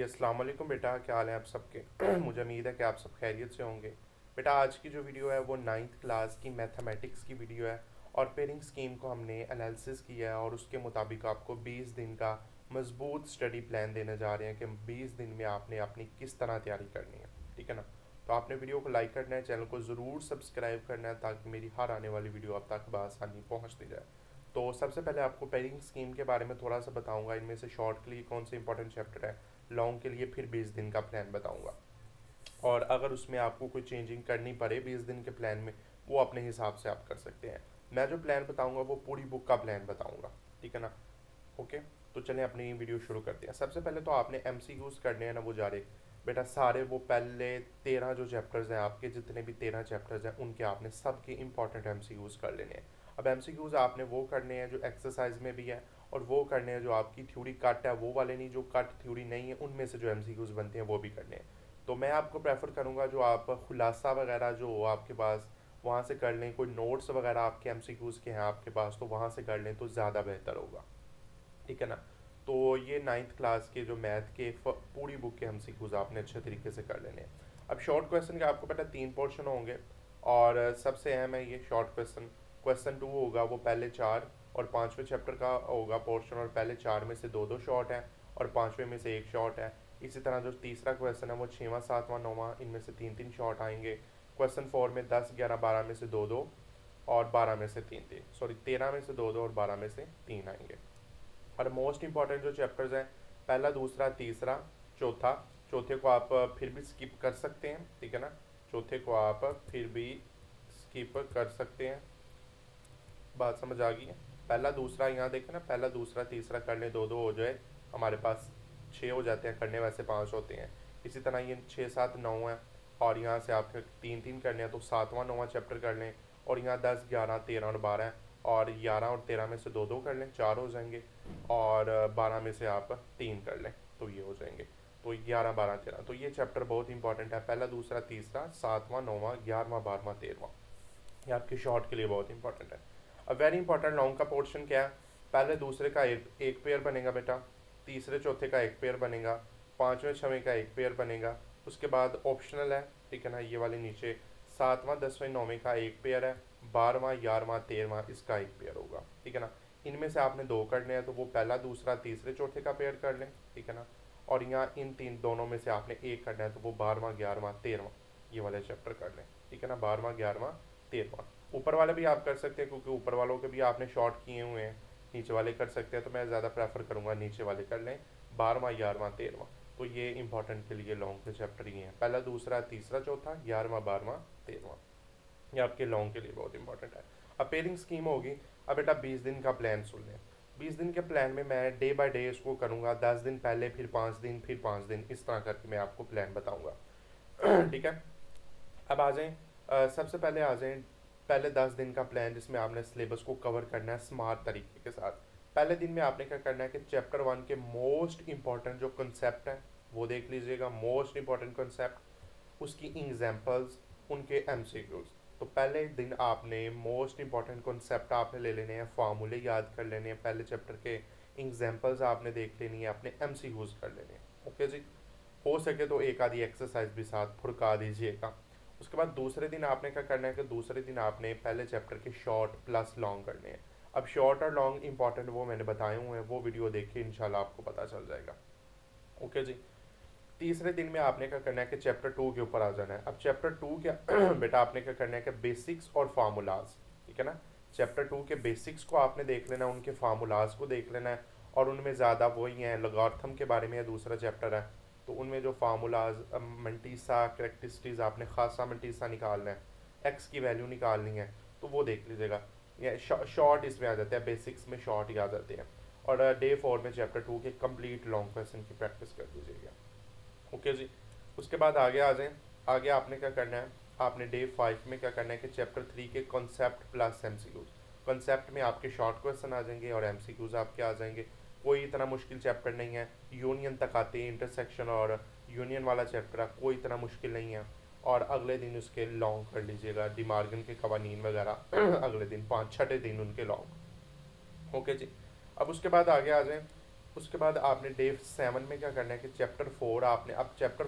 अस्सलाम वालेकुम बेटा, क्या हाल है आप सबके। मुझे उम्मीद है कि आप सब खैरियत से होंगे। बेटा आज की जो वीडियो है वो नाइन्थ क्लास की मैथमेटिक्स की वीडियो है और पेयरिंग स्कीम को हमने एनालिसिस किया है और उसके मुताबिक आपको 20 दिन का मजबूत स्टडी प्लान देने जा रहे हैं कि 20 दिन में आपने अपनी किस तरह तैयारी करनी है। ठीक है ना। तो आपने वीडियो को लाइक करना है, चैनल को ज़रूर सब्सक्राइब करना है ताकि मेरी हर आने वाली वीडियो आप तक बआसानी पहुँचती जाए। तो सबसे पहले आपको पेयरिंग स्कीम के बारे में थोड़ा सा बताऊंगा, इनमें से शॉर्ट के लिए कौन से इंपॉर्टेंट चैप्टर है, लॉन्ग के लिए फिर 20 दिन का प्लान बताऊंगा। और अगर उसमें आपको कोई चेंजिंग करनी पड़े 20 दिन के प्लान में, वो अपने हिसाब से आप कर सकते हैं। मैं जो प्लान बताऊंगा वो पूरी बुक का प्लान बताऊंगा। ठीक है ना। ओके। तो चलें अपनी वीडियो शुरू करते हैं। सबसे पहले तो आपने एमसीक्यूज करने हैं ना, वो जा रहे बेटा सारे वो पहले 13 जो चैप्टर्स हैं आपके, जितने भी 13 चैप्टर्स हैं उनके आपने सबके इंपॉर्टेंट एमसीक्यूज कर लेने हैं। अब एमसीक्यूज आपने वो करने हैं जो एक्सरसाइज में भी है, और वो करने हैं जो आपकी थ्योरी कट है वो वाले नहीं, जो कट थ्योरी नहीं है उनमें से जो एमसीक्यूज बनते हैं वो भी करने हैं। तो मैं आपको प्रेफर करूँगा जो आप खुलासा वगैरह जो हो आपके पास वहाँ से कर लें, कोई नोट्स वगैरह आपके एमसीक्यूज के हैं आपके पास तो वहाँ से कर लें तो ज़्यादा बेहतर होगा। ठीक है ना। तो ये नाइन्थ क्लास के जो मैथ के पूरी बुक के एमसीक्यूज आपने अच्छे तरीके से कर लेने हैं। अब शॉर्ट क्वेश्चन के आपको पता 3 पोर्शन होंगे, और सबसे अहम है ये शॉर्ट क्वेश्चन। क्वेश्चन 2 होगा वो पहले 4 और 5वें चैप्टर का होगा पोर्शन, और पहले 4 में से दो दो शॉर्ट है और 5वें में से एक शॉर्ट है। इसी तरह जो तीसरा क्वेश्चन है वो 6वां 7वां 9वां, इनमें से 3 3 शॉर्ट आएंगे। क्वेश्चन 4 में 10 11 12 में से दो दो और 12 में से 3 3, सॉरी 13 में से दो दो और 12 में से 3 आएंगे। और मोस्ट इंपॉर्टेंट जो चैप्टर्स हैं पहला दूसरा तीसरा चौथा, चौथे को आप फिर भी स्किप कर सकते हैं। ठीक है ना। चौथे को आप फिर भी स्किप कर सकते हैं। बात समझ आ गई है। पहला दूसरा यहाँ देखें ना, पहला दूसरा तीसरा कर लें, दो दो हो जाए हमारे पास 6 हो जाते हैं, करने वैसे 5 होते हैं। इसी तरह ये 6 7 9 है, और यहाँ से आपके 3 3 करने हैं तो 7वां 9वां चैप्टर कर लें। और यहाँ 10 11 13 और 12 है, और 11 और 13 में से दो दो कर लें, 4 हो जाएंगे। और 12 में से आप 3 कर लें तो ये हो जाएंगे। तो 11 12 13, तो ये चैप्टर बहुत इंपॉर्टेंट है, पहला दूसरा तीसरा 7वां 9वां 11वां 12वां 13वां। ये आपके शॉर्ट के लिए बहुत इंपॉर्टेंट है। अब वेरी इंपॉर्टेंट लॉन्ग का पोर्शन क्या है। पहले दूसरे का एक पेयर बनेगा बेटा, तीसरे चौथे का एक पेयर बनेगा, 5वें 6वें का एक पेयर बनेगा। उसके बाद ऑप्शनल है, ठीक है ना, ये वाले नीचे 7वां 10वें 9वें का एक पेयर है, 12वां 11वां 13वां इसका एक पेयर होगा। ठीक है ना। इनमें से आपने दो करने हैं तो वो पहला दूसरा तीसरे चौथे का पेयर कर लें। ठीक है ना। और यहाँ इन तीन दोनों में से आपने एक करना है तो वो 12वां 11वां 13वां ये वाले चैप्टर कर लें। ठीक है ना। 12वां 11वां 13वां। ऊपर वाले भी आप कर सकते हैं क्योंकि ऊपर वालों के भी आपने शॉर्ट किए हुए हैं, नीचे वाले कर सकते हैं तो मैं ज़्यादा प्रेफर करूँगा नीचे वाले कर लें, 12वां 11वां 13वां। तो ये इंपॉर्टेंट के लिए लॉन्ग के चैप्टर ये हैं, पहला दूसरा तीसरा चौथा 11वां 12वां 13वां। ये आपके लॉन्ग के लिए बहुत इंपॉर्टेंट है। अब पेयरिंग स्कीम होगी। अब बेटा 20 दिन का प्लान सुन लें। 20 दिन के प्लान में मैं डे बाय डे इसको करूँगा, 10 दिन पहले फिर 5 दिन फिर 5 दिन, इस तरह करके मैं आपको प्लान बताऊँगा। ठीक है। अब आ जाएं, सबसे पहले आ जाएं पहले 10 दिन का प्लान जिसमें आपने सिलेबस को कवर करना है स्मार्ट तरीके के साथ। पहले दिन में आपने क्या करना है कि चैप्टर 1 के मोस्ट इंपॉर्टेंट जो कंसेप्ट हैं वो देख लीजिएगा, मोस्ट इंपॉर्टेंट कंसेप्ट, उसकी एग्जांपल्स, उनके एमसीक्यूज। तो पहले दिन आपने मोस्ट इंपॉर्टेंट कॉन्सेप्ट आपने ले लेने हैं, फार्मूले याद कर लेने हैं पहले चैप्टर के, एग्जांपल्स आपने देख लेनी है, आपने एमसीक्यूज कर लेने हैं। ओके जी। हो सके तो एक आधी एक्सरसाइज भी साथ फुड़का दीजिएगा। उसके बाद दूसरे दिन आपने क्या करना है कि दूसरे दिन आपने पहले चैप्टर के शॉर्ट प्लस लॉन्ग करने हैं। अब शॉर्ट और लॉन्ग इंपॉर्टेंट वो मैंने बताए हुए हैं, वो वीडियो देखिए इंशाल्लाह आपको पता चल जाएगा। ओके जी। तीसरे दिन में आपने क्या करना है कि चैप्टर 2 के ऊपर आ जाना है। अब चैप्टर 2 क्या बेटा आपने क्या करना है कि बेसिक्स और फार्मूलाज। ठीक है ना। चैप्टर 2 के बेसिक्स को आपने देख लेना है, उनके फार्मूलाज को देख लेना है, और उनमें ज़्यादा वही हैं, लॉगरिथम के बारे में दूसरा चैप्टर है तो उनमें जो फार्मूलाज मंटीसा करेक्टरिस्टिक्स आपने खासा मंटीसा निकालना है, एक्स की वैल्यू निकालनी है तो वो देख लीजिएगा। या शॉर्ट इसमें आ जाते हैं, बेसिक्स में शॉर्ट ही आ जाते हैं। और डे 4 में चैप्टर 2 के कंप्लीट लॉन्ग क्वेश्चन की प्रैक्टिस कर दीजिएगा। ओके जी। उसके बाद आगे आ जाएं। आगे आपने क्या करना है, आपने डे 5 में क्या करना है कि चैप्टर 3 के कॉन्सेप्ट प्लस एमसीक्यूज। कॉन्सेप्ट में आपके शॉर्ट क्वेश्चन आ जाएंगे और एमसीक्यूज आपके आ जाएंगे। कोई इतना मुश्किल चैप्टर नहीं है, यूनियन तक आते हैं, इंटरसेक्शन और यूनियन वाला चैप्टर है, कोई इतना मुश्किल नहीं है। और अगले दिन उसके लॉन्ग कर लीजिएगा, डिमार्गन के कवानीन वगैरह अगले दिन 5 6 दिन उनके लॉन्ग। ओके जी। अब उसके बाद आगे आ जाएं। उसके बाद आपने डे 7 में क्या करना है कि चैप्टर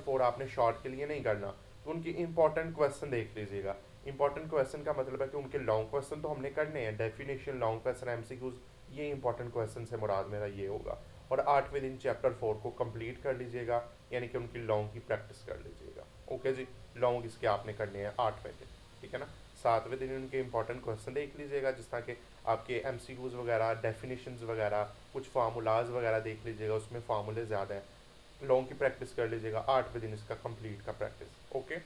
4 आपने शॉर्ट के लिए नहीं करना, तो उनकी इंपॉर्टेंट क्वेश्चन देख लीजिएगा। इंपॉर्टेंट क्वेश्चन का मतलब है कि उनके लॉन्ग क्वेश्चन तो हमने करने हैं, डेफिनेशन, लॉन्ग क्वेश्चन, एमसीक्यूज, ये इंपॉर्टेंट क्वेश्चन से मुराद मेरा ये होगा। और 8वें दिन चैप्टर 4 को कंप्लीट कर लीजिएगा, यानी कि उनकी लॉन्ग की प्रैक्टिस कर लीजिएगा। ओके जी, लॉन्ग इसके आपने करने हैं 8वें दिन, ठीक है ना। 7वें दिन उनके इंपॉर्टेंट क्वेश्चन देख लीजिएगा, जिस तरह के आपके एमसीक्यूज वगैरह, डेफिनेशंस वगैरह, कुछ फार्मूलाज वगैरह देख लीजिएगा, उसमें फार्मूले ज़्यादा हैं। लॉन्ग की प्रैक्टिस कर लीजिएगा, 8वें दिन इसका कंप्लीट का प्रैक्टिस। ओके,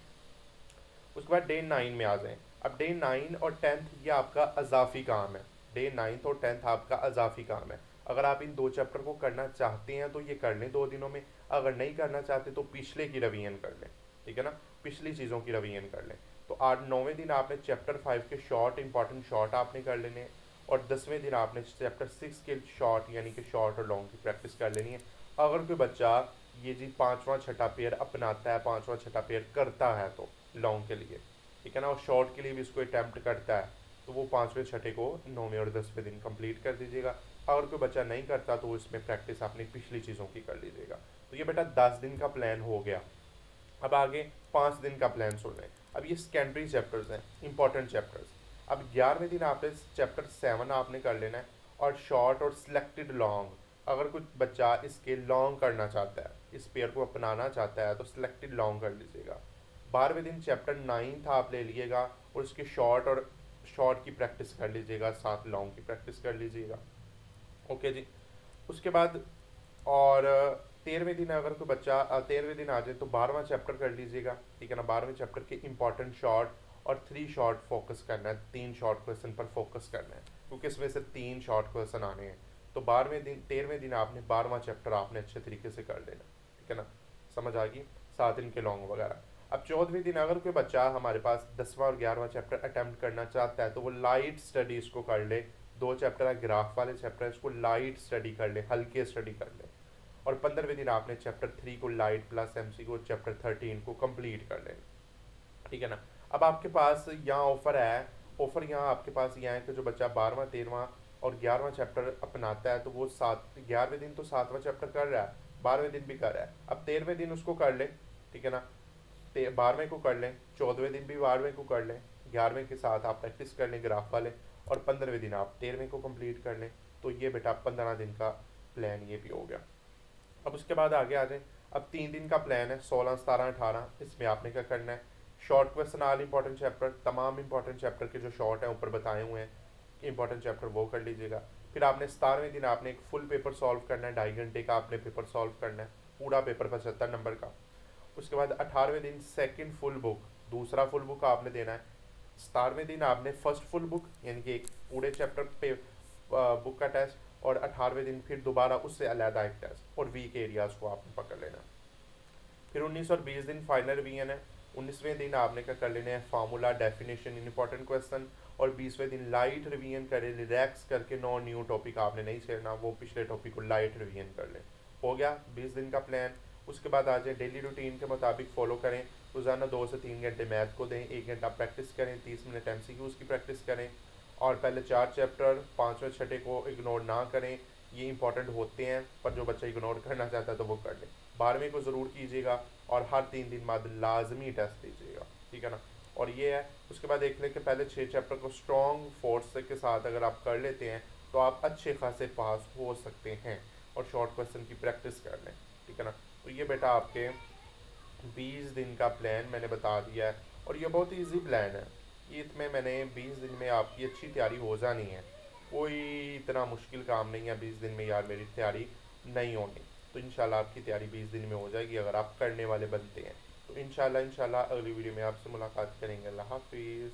उसके बाद डे 9 में आ जाएं। अब डे 9 और 10th ये आपका अजाफी काम है। डे 9 और 10th आपका अजाफी काम है। अगर आप इन 2 चैप्टर को करना चाहते हैं तो ये कर लें 2 दिनों में, अगर नहीं करना चाहते तो पिछले की रिवीजन कर लें, ठीक है ना, पिछली चीज़ों की रिवीजन कर लें। तो 9वें दिन आपने चैप्टर 5 के शॉर्ट, इंपॉर्टेंट शॉर्ट आपने कर लेने हैं, और 10वें दिन आपने चैप्टर 6 के शॉर्ट यानी कि शॉर्ट और लॉन्ग की प्रैक्टिस कर लेनी है। अगर कोई बच्चा ये जी 5वां 6ठा पेयर अपनाता है, 5वां 6ठा पेयर करता है तो लॉन्ग के लिए, ठीक है ना, और शॉर्ट के लिए भी इसको अटैम्प्ट करता है, तो वो 5वें 6ठे को 9वें और 10वें दिन कंप्लीट कर दीजिएगा। अगर कोई बच्चा नहीं करता तो इसमें प्रैक्टिस अपनी पिछली चीज़ों की कर लीजिएगा। तो ये बेटा 10 दिन का प्लान हो गया। अब आगे 5 दिन का प्लान सुन लें। अब ये सेकेंडरी चैप्टर्स हैं, इंपॉर्टेंट चैप्टर्स। अब 11वें दिन आपने चैप्टर 7 आपने कर लेना है, और शॉर्ट और सिलेक्टेड लॉन्ग। अगर कुछ बच्चा इसके लॉन्ग करना चाहता है, इस पेयर को अपनाना चाहता है, तो सिलेक्टेड लॉन्ग कर लीजिएगा। 12वें दिन चैप्टर 9 आप ले लीजिएगा, और उसके शॉर्ट की प्रैक्टिस कर लीजिएगा, साथ लॉन्ग की प्रैक्टिस कर लीजिएगा। ओके जी, उसके बाद और 13वें दिन अगर कोई बच्चा 13वें दिन आ जाए तो 12वां चैप्टर कर लीजिएगा, ठीक है ना। 12वें चैप्टर के इंपॉर्टेंट शॉर्ट और 3 शॉर्ट फोकस करना है, 3 शॉर्ट क्वेश्चन पर फोकस करना है, क्योंकि इसमें से 3 शॉर्ट क्वेश्चन आने हैं। तो 13वें दिन आपने 12वां चैप्टर आपने अच्छे तरीके से कर लेना, ठीक है ना, समझ आ गई, 7 दिन के लॉन्ग वगैरह। अब 14वें दिन अगर कोई बच्चा हमारे पास 10वां और 11वां चैप्टर अटैम्प्ट करना चाहता है तो वो लाइट स्टडी इसको कर ले। 2 चैप्टर है, ग्राफ वाले चैप्टर है, इसको लाइट स्टडी कर ले, हल्के स्टडी कर ले। और 15वें दिन आपने चैप्टर 3 को लाइट प्लस एमसीक्यू चैप्टर 13 को कंप्लीट कर लेना, ठीक है ना। अब आपके पास यहाँ ऑफर है, ऑफर यहाँ आपके पास यह है कि जो बच्चा 12वां 13वां और 11वां चैप्टर अपनाता है तो वो 11वें दिन तो 7वां चैप्टर कर रहा है, 12वें दिन भी कर रहा है। अब 13वें दिन उसको कर ले, ठीक है ना, 12वें को कर लें, 14वें दिन भी 12वें को कर लें, 11वें के साथ आप प्रैक्टिस कर लें ग्राफ वाले, और 15वें दिन आप 13वें को कंप्लीट कर लें। तो ये बेटा 15 दिन का प्लान ये भी हो गया। अब उसके बाद आगे आ जाए। अब 3 दिन का प्लान है, 16 17 18। इसमें आपने क्या करना है, short question all important chapter, तमाम इंपॉर्टेंट चैप्टर के जो शॉर्ट हैं ऊपर बताए हुए हैं इंपॉर्टेंट चैप्टर, वो कर लीजिएगा। फिर आपने 17वें दिन आपने एक फुल पेपर सॉल्व करना है, 2.5 घंटे का आपने पेपर सॉल्व करना है, पूरा पेपर 75 नंबर का। उसके बाद 18वें दिन सेकंड फुल बुक, दूसरा फुल बुक आपने देना है। 17वें दिन आपने फर्स्ट फुल बुक यानी कि एक पूरे चैप्टर पे बुक का टेस्ट, और 18वें दिन फिर दोबारा उससे अलहदा एक टेस्ट, और वीक एरियाज को आपने पकड़ लेना। फिर 19 और 20 दिन फाइनल रिवीजन है। 19वें दिन आपने क्या कर लेना है, फार्मूला, डेफिनेशन, इंपॉर्टेंट क्वेश्चन, और 20वें दिन लाइट रिवीजन करें, रिलैक्स करके, नो न्यू टॉपिक आपने नहीं छेड़ना, वो पिछले टॉपिक को लाइट रिवीजन कर लें। हो गया 20 दिन का प्लान। उसके बाद आ जाए, डेली रूटीन के मुताबिक फॉलो करें। रोज़ाना 2 से 3 घंटे मैथ को दें, 1 घंटा प्रैक्टिस करें, 30 मिनट एमसीक्यूज की प्रैक्टिस करें, और पहले 4 चैप्टर 5वें 6ठे को इग्नोर ना करें, ये इंपॉर्टेंट होते हैं, पर जो बच्चा इग्नोर करना चाहता है तो वो कर ले। 12वें को ज़रूर कीजिएगा, और हर 3 दिन बाद लाजमी टेस्ट दीजिएगा, ठीक है ना। और ये है, उसके बाद देख लें कि पहले 6 चैप्टर को स्ट्रॉन्ग फोर्स के साथ अगर आप कर लेते हैं तो आप अच्छे खासे पास हो सकते हैं, और शॉर्ट क्वेश्चन की प्रैक्टिस कर लें, ठीक है ना। तो ये बेटा आपके 20 दिन का प्लान मैंने बता दिया है, और ये बहुत इजी प्लान है। ये इसमें मैंने 20 दिन में आपकी अच्छी तैयारी हो जानी है, कोई इतना मुश्किल काम नहीं है 20 दिन में यार मेरी तैयारी नहीं होनी। तो इंशाल्लाह आपकी तैयारी 20 दिन में हो जाएगी अगर आप करने वाले बनते हैं। तो इंशाल्लाह अगली वीडियो में आपसे मुलाकात करेंगे। अल्लाह हाफिज़।